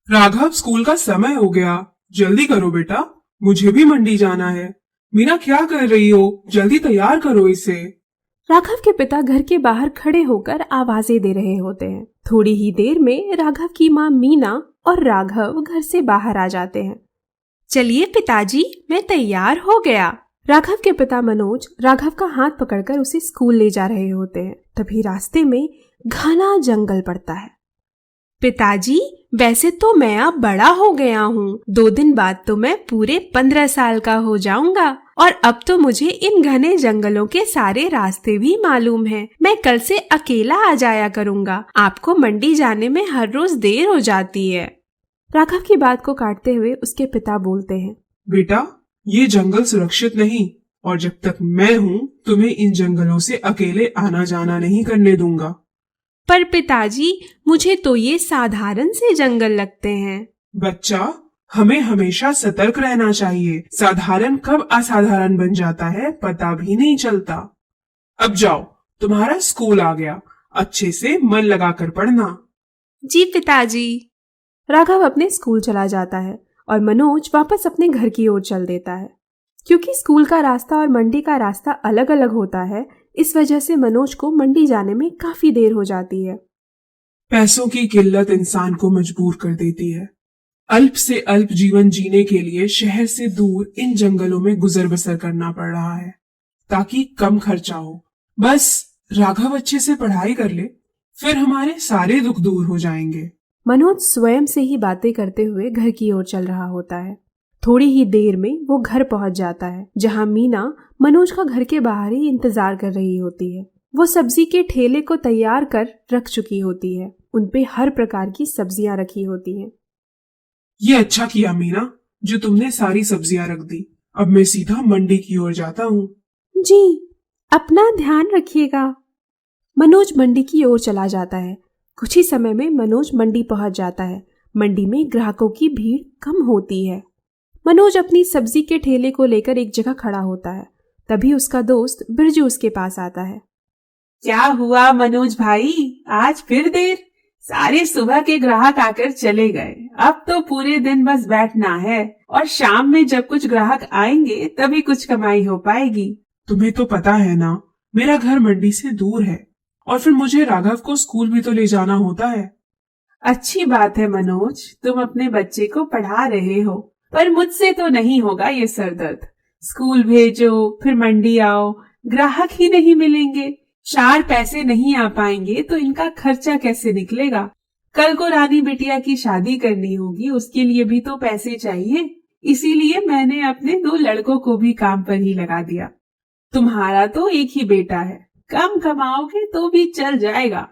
Raghav, school का समय हो गया। जल्दी करो बेटा, मुझे भी मंडी जाना है। मीना, क्या कर रही हो? जल्दी तैयार करो इसे। राघव के पिता घर के बाहर खड़े होकर आवाजें दे रहे होते हैं। थोड़ी ही देर में राघव की माँ मीना और राघव घर से बाहर आ जाते हैं। चलिए पिताजी, मैं तैयार हो गया। राघव के पिता मनोज राघव का हाथ पकड़कर उसे स्कूल ले जा रहे होते हैं। तभी रास्ते में घना जंगल पड़ता है। पिताजी, वैसे तो मैं अब बड़ा हो गया हूँ। 2 दिन बाद तो मैं पूरे 15 साल का हो जाऊंगा और अब तो मुझे इन घने जंगलों के सारे रास्ते भी मालूम हैं। मैं कल से अकेला आ जाया करूंगा। आपको मंडी जाने में हर रोज देर हो जाती है। राघव की बात को काटते हुए उसके पिता बोलते हैं, बेटा, ये जंगल सुरक्षित नहीं, और जब तक मैं हूँ तुम्हें इन जंगलों से अकेले आना जाना नहीं करने दूंगा। पर पिताजी, मुझे तो ये साधारण से जंगल लगते हैं। बच्चा, हमें हमेशा सतर्क रहना चाहिए। साधारण कब असाधारण बन जाता है पता भी नहीं चलता। अब जाओ, तुम्हारा स्कूल आ गया। अच्छे से मन लगाकर पढ़ना। जी पिताजी। राघव अपने स्कूल चला जाता है और मनोज वापस अपने घर की ओर चल देता है। क्योंकि स्कूल का रास्ता और मंडी का रास्ता अलग अलग होता है, इस वजह से मनोज को मंडी जाने में काफी देर हो जाती है। पैसों की किल्लत इंसान को मजबूर कर देती है। अल्प से अल्प जीवन जीने के लिए शहर से दूर इन जंगलों में गुजर बसर करना पड़ रहा है, ताकि कम खर्चा हो। बस राघव अच्छे से पढ़ाई कर ले, फिर हमारे सारे दुख दूर हो जाएंगे। मनोज स्वयं से ही बातें करते हुए घर की ओर चल रहा होता है। थोड़ी ही देर में वो घर पहुंच जाता है, जहां मीना मनोज का घर के बाहर ही इंतजार कर रही होती है। वो सब्जी के ठेले को तैयार कर रख चुकी होती है। उनपे हर प्रकार की सब्जियां रखी होती हैं। ये अच्छा किया मीना, जो तुमने सारी सब्जियां रख दी। अब मैं सीधा मंडी की ओर जाता हूँ। जी, अपना ध्यान रखिएगा। मनोज मंडी की ओर चला जाता है। कुछ ही समय में मनोज मंडी पहुंच जाता है। मंडी में ग्राहकों की भीड़ कम होती है। मनोज अपनी सब्जी के ठेले को लेकर एक जगह खड़ा होता है। तभी उसका दोस्त बिरजू उसके पास आता है। क्या हुआ मनोज भाई, आज फिर देर? सारे सुबह के ग्राहक आकर चले गए। अब तो पूरे दिन बस बैठना है और शाम में जब कुछ ग्राहक आएंगे तभी कुछ कमाई हो पाएगी। तुम्हें तो पता है ना, मेरा घर मंडी से दूर है और फिर मुझे राघव को स्कूल भी तो ले जाना होता है। अच्छी बात है मनोज, तुम अपने बच्चे को पढ़ा रहे हो, पर मुझसे तो नहीं होगा ये सरदर्द। स्कूल भेजो, फिर मंडी आओ, ग्राहक ही नहीं मिलेंगे, 4 पैसे नहीं आ पाएंगे तो इनका खर्चा कैसे निकलेगा? कल को रानी बिटिया की शादी करनी होगी, उसके लिए भी तो पैसे चाहिए। इसीलिए मैंने अपने 2 लड़कों को भी काम पर ही लगा दिया। तुम्हारा तो एक ही बेटा है, कम कमाओगे तो भी चल जाएगा।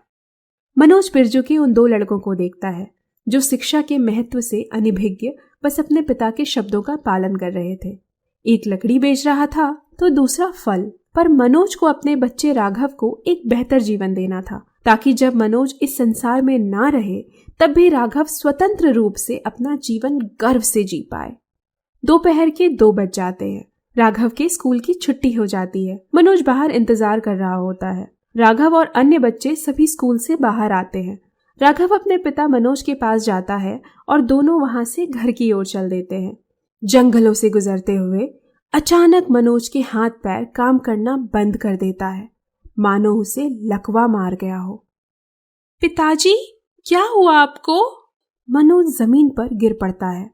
मनोज बिरजू के उन 2 लड़कों को देखता है, जो शिक्षा के महत्व से अनभिज्ञ बस अपने पिता के शब्दों का पालन कर रहे थे। एक लकड़ी बेच रहा था तो दूसरा फल। पर मनोज को अपने बच्चे राघव को एक बेहतर जीवन देना था, ताकि जब मनोज इस संसार में ना रहे तब भी राघव स्वतंत्र रूप से अपना जीवन गर्व से जी पाए। दोपहर के 2 बज जाते हैं। राघव के स्कूल की छुट्टी हो जाती है। मनोज बाहर इंतजार कर रहा होता है। राघव और अन्य बच्चे सभी स्कूल से बाहर आते हैं। राघव अपने पिता मनोज के पास जाता है और दोनों वहां से घर की ओर चल देते हैं। जंगलों से गुजरते हुए अचानक मनोज के हाथ पैर काम करना बंद कर देता है, मानो उसे लकवा मार गया हो। पिताजी, क्या हुआ आपको? मनोज जमीन पर गिर पड़ता है।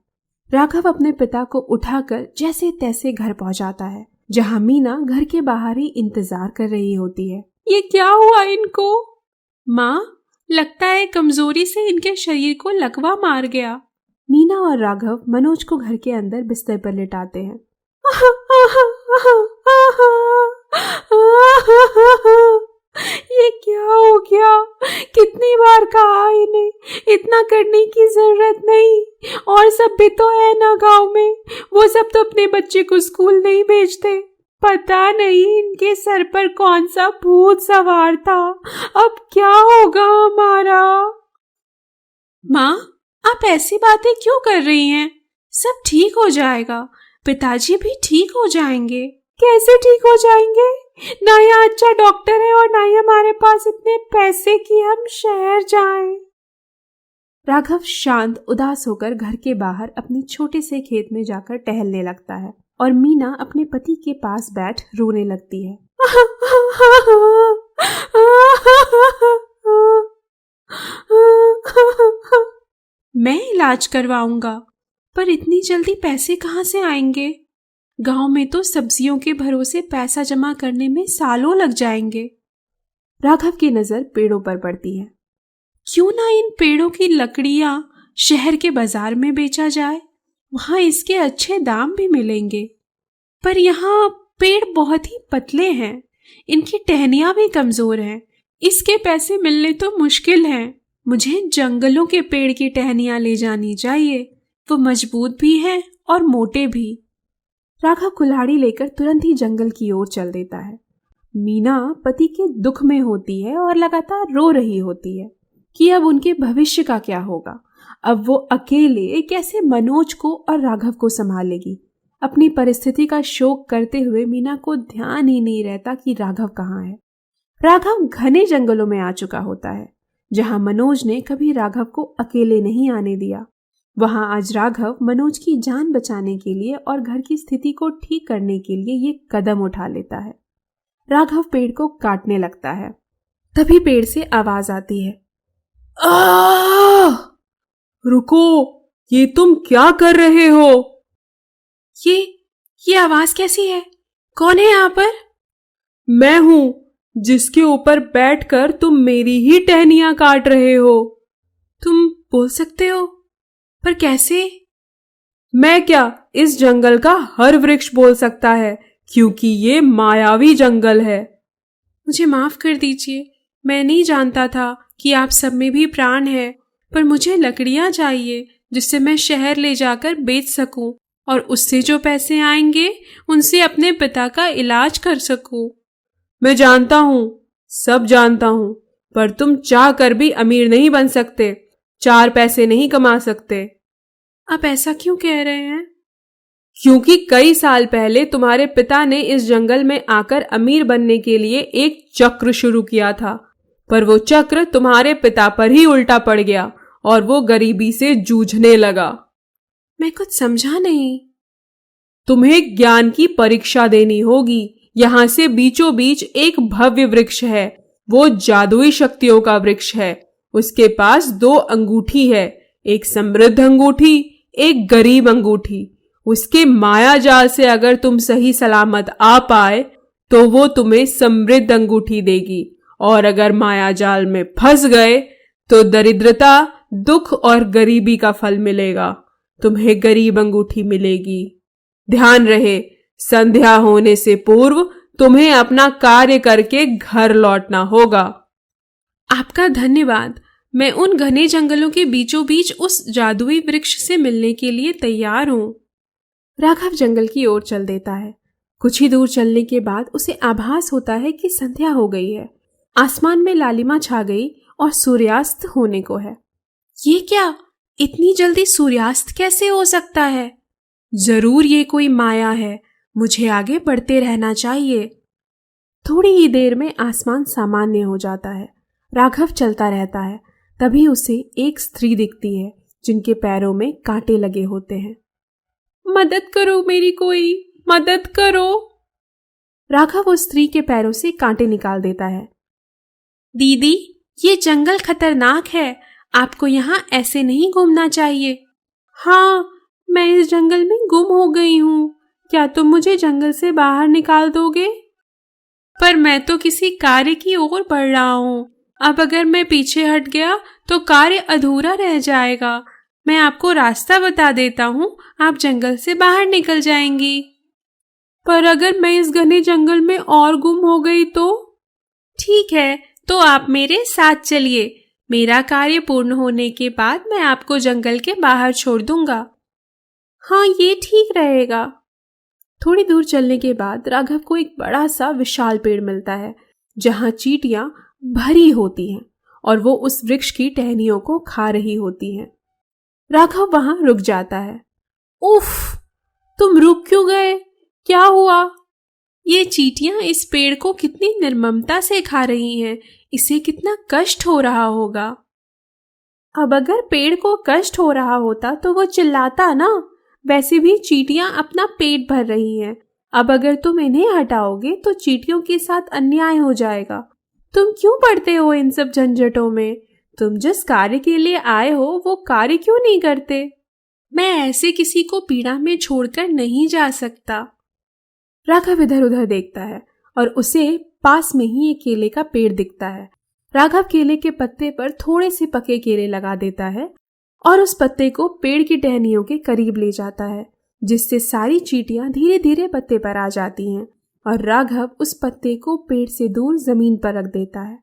राघव अपने पिता को उठाकर जैसे तैसे घर पहुंचाता है, जहां मीना घर के बाहर ही इंतजार कर रही होती है। ये क्या हुआ इनको? माँ, लगता है कमजोरी से इनके शरीर को लकवा मार गया। मीना और राघव मनोज को घर के अंदर बिस्तर पर लिटाते हैं। ये क्या हो गया? कितनी बार कहा इन्हें, इतना करने की जरूरत नहीं। और सब भी तो है ना गांव में, वो सब तो अपने बच्चे को स्कूल नहीं भेजते। पता नहीं इनके सर पर कौन सा भूत सवार था। अब क्या होगा हमारा? माँ, आप ऐसी बातें क्यों कर रही हैं? सब ठीक हो जाएगा, पिताजी भी ठीक हो जाएंगे। कैसे ठीक हो जाएंगे? ना यहाँ अच्छा डॉक्टर है और ना ही हमारे पास इतने पैसे कि हम शहर जाएं। राघव शांत उदास होकर घर के बाहर अपने छोटे से खेत में जाकर टहलने लगता है और मीना अपने पति के पास बैठ रोने लगती है। मैं इलाज करवाऊंगा, पर इतनी जल्दी पैसे कहाँ से आएंगे? गांव में तो सब्जियों के भरोसे पैसा जमा करने में सालों लग जाएंगे। राघव की नजर पेड़ों पर पड़ती है। क्यों ना इन पेड़ों की लकड़ियां शहर के बाजार में बेचा जाए, वहां इसके अच्छे दाम भी मिलेंगे। पर यहाँ पेड़ बहुत ही पतले हैं, इनकी टहनियां भी कमजोर हैं, इसके पैसे मिलने तो मुश्किल हैं। मुझे जंगलों के पेड़ की टहनियां ले जानी चाहिए, वो मजबूत भी हैं और मोटे भी। राघव कुल्हाड़ी लेकर तुरंत ही जंगल की ओर चल देता है। मीना पति के दुख में होती है और लगातार रो रही होती है कि अब उनके भविष्य का क्या होगा। अब वो अकेले कैसे मनोज को और राघव को संभालेगी। अपनी परिस्थिति का शोक करते हुए मीना को ध्यान ही नहीं रहता कि राघव कहाँ है। राघव घने जंगलों में आ चुका होता है, जहां मनोज ने कभी राघव को अकेले नहीं आने दिया। वहां आज राघव मनोज की जान बचाने के लिए और घर की स्थिति को ठीक करने के लिए ये कदम उठा लेता है। राघव पेड़ को काटने लगता है। तभी पेड़ से आवाज आती है, रुको, ये तुम क्या कर रहे हो? ये आवाज कैसी है? कौन है यहाँ पर? मैं हूं, जिसके ऊपर बैठकर तुम मेरी ही टहनियां काट रहे हो। तुम बोल सकते हो, पर कैसे? मैं क्या, इस जंगल का हर वृक्ष बोल सकता है, क्योंकि ये मायावी जंगल है। मुझे माफ कर दीजिए, मैं नहीं जानता था कि आप सब में भी प्राण है, पर मुझे लकड़ियां चाहिए जिससे मैं शहर ले जाकर बेच सकूं और उससे जो पैसे आएंगे उनसे अपने पिता का इलाज कर सकूं। मैं जानता हूं, सब जानता हूं, पर तुम चाह कर भी अमीर नहीं बन सकते, 4 पैसे नहीं कमा सकते। आप ऐसा क्यों कह रहे हैं? क्योंकि कई साल पहले तुम्हारे पिता ने इस जंगल में आकर अमीर बनने के लिए एक चक्र शुरू किया था, पर वो चक्र तुम्हारे पिता पर ही उल्टा पड़ गया और वो गरीबी से जूझने लगा। मैं कुछ समझा नहीं। तुम्हें ज्ञान की परीक्षा देनी होगी। यहाँ से बीचों बीच एक भव्य वृक्ष है, वो जादुई शक्तियों का वृक्ष है। उसके पास 2 अंगूठी है, एक समृद्ध अंगूठी, एक गरीब अंगूठी। उसके माया जाल से अगर तुम सही सलामत आ पाए तो वो तुम्हें समृद्ध अंगूठी देगी, और अगर माया जाल में फंस गए तो दरिद्रता, दुख और गरीबी का फल मिलेगा। तुम्हें गरीब अंगूठी मिलेगी। ध्यान रहे, संध्या होने से पूर्व तुम्हें अपना कार्य करके घर लौटना होगा। आपका धन्यवाद। मैं उन घने जंगलों के बीचों बीच उस जादुई वृक्ष से मिलने के लिए तैयार हूं। राघव जंगल की ओर चल देता है। कुछ ही दूर चलने के बाद उसे आभास होता है कि संध्या हो गई है। आसमान में लालिमा छा गई और सूर्यास्त होने को है। ये क्या, इतनी जल्दी सूर्यास्त कैसे हो सकता है? जरूर ये कोई माया है। मुझे आगे बढ़ते रहना चाहिए। थोड़ी ही देर में आसमान सामान्य हो जाता है। राघव चलता रहता है। तभी उसे एक स्त्री दिखती है जिनके पैरों में कांटे लगे होते हैं। मदद करो मेरी, कोई मदद करो। राघव उस स्त्री के पैरों से कांटे निकाल देता है। दीदी, ये जंगल खतरनाक है, आपको यहाँ ऐसे नहीं घूमना चाहिए। हाँ, मैं इस जंगल में गुम हो गई हूँ, क्या तुम मुझे जंगल से बाहर निकाल दोगे? पर मैं तो किसी कार्य की ओर बढ़ रहा हूँ, अब अगर मैं पीछे हट गया तो कार्य अधूरा रह जाएगा। मैं आपको रास्ता बता देता हूँ, आप जंगल से बाहर निकल जाएंगी। पर अगर मैं इस घने जंगल में और गुम हो गई तो? ठीक है, तो आप मेरे साथ चलिए। मेरा कार्य पूर्ण होने के बाद मैं आपको जंगल के बाहर छोड़ दूंगा। हाँ, ये ठीक रहेगा। थोड़ी दूर चलने के बाद राघव को एक बड़ा सा विशाल पेड़ मिलता है, जहाँ चींटियां भरी होती हैं और वो उस वृक्ष की टहनियों को खा रही होती हैं। राघव वहां रुक जाता है। उफ, तुम रुक क्यों गए? क्या हुआ? ये चींटियां इस पेड़ को कितनी निर्ममता से खा रही हैं, इसे कितना कष्ट हो रहा होगा। अब अगर पेड़ को कष्ट हो रहा होता तो वो चिल्लाता ना। वैसे भी चींटियां अपना पेट भर रही हैं। अब अगर तुम इन्हें हटाओगे तो चींटियों के साथ अन्याय हो जाएगा। तुम क्यों पड़ते हो इन सब झंझटों में? तुम जिस कार्य के लिए आए हो वो कार्य क्यों नहीं करते? मैं ऐसे किसी को पीड़ा में छोड़कर नहीं जा सकता। राघव इधर उधर देखता है और उसे पास में ही एक केले का पेड़ दिखता है। राघव केले के पत्ते पर थोड़े से पके केले लगा देता है और उस पत्ते को पेड़ की टहनियों के करीब ले जाता है, जिससे सारी चींटियां धीरे धीरे पत्ते पर आ जाती हैं और राघव उस पत्ते को पेड़ से दूर जमीन पर रख देता है।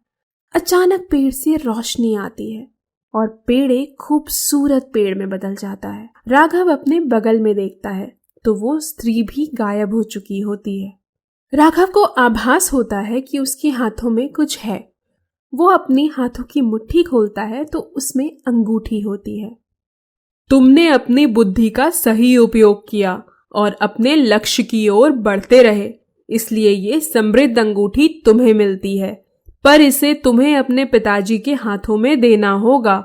अचानक पेड़ से रोशनी आती है और पेड़ एक खूबसूरत पेड़ में बदल जाता है। राघव अपने बगल में देखता है तो वो स्त्री भी गायब हो चुकी होती है। राघव को आभास होता है कि उसके हाथों में कुछ है। वो अपनी हाथों की मुट्ठी खोलता है तो उसमें अंगूठी होती है। तुमने अपनी बुद्धि का सही उपयोग किया और अपने लक्ष्य की ओर बढ़ते रहे, इसलिए ये समृद्ध अंगूठी तुम्हें मिलती है। पर इसे तुम्हें अपने पिताजी के हाथों में देना होगा,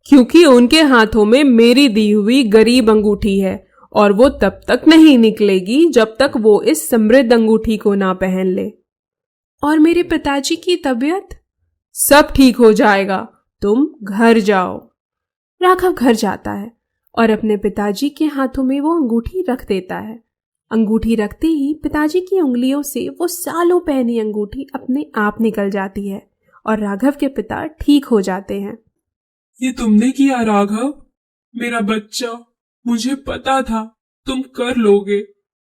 क्योंकि उनके हाथों में मेरी दी हुई गरीब अंगूठी है और वो तब तक नहीं निकलेगी जब तक वो इस समृद्ध अंगूठी को ना पहन ले। और मेरे पिताजी की तबीयत? सब ठीक हो जाएगा, तुम घर जाओ। राघव घर जाता है और अपने पिताजी के हाथों में वो अंगूठी रख देता है। अंगूठी रखते ही पिताजी की उंगलियों से वो सालों पहनी अंगूठी अपने आप निकल जाती है और राघव के पिता ठीक हो जाते हैं। ये तुमने किया राघव, मेरा बच्चा। मुझे पता था तुम कर लोगे,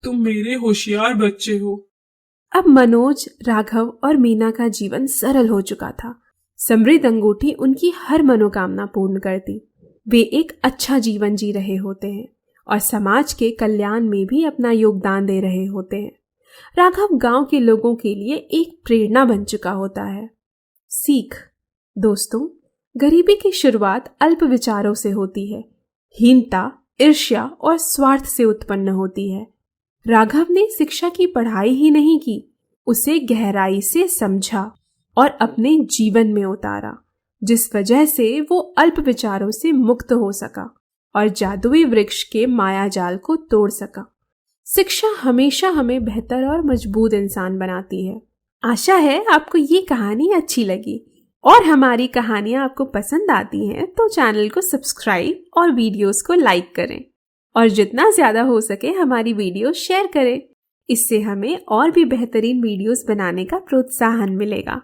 तुम मेरे होशियार बच्चे हो। अब मनोज, राघव और मीना का जीवन सरल हो चुका था। समृद्ध अंगूठी उनकी हर मनोकामना पूर्ण करती। वे एक अच्छा जीवन जी रहे होते हैं और समाज के कल्याण में भी अपना योगदान दे रहे होते हैं। राघव गांव के लोगों के लिए एक प्रेरणा बन चुका होता है। सीख दोस्तों, गरीबी की शुरुआत अल्प विचारों से होती है। हीनता, ईर्ष्या और स्वार्थ से उत्पन्न होती है। राघव ने शिक्षा की पढ़ाई ही नहीं की, उसे गहराई से समझा और अपने जीवन में उतारा, जिस वजह से वो अल्प विचारों से मुक्त हो सका और जादुई वृक्ष के माया जाल को तोड़ सका। शिक्षा हमेशा हमें बेहतर और मजबूत इंसान बनाती है। आशा है आपको ये कहानी अच्छी लगी और हमारी कहानियाँ आपको पसंद आती हैं तो चैनल को सब्सक्राइब और वीडियोस को लाइक करें और जितना ज़्यादा हो सके हमारी वीडियो शेयर करें। इससे हमें और भी बेहतरीन वीडियोस बनाने का प्रोत्साहन मिलेगा।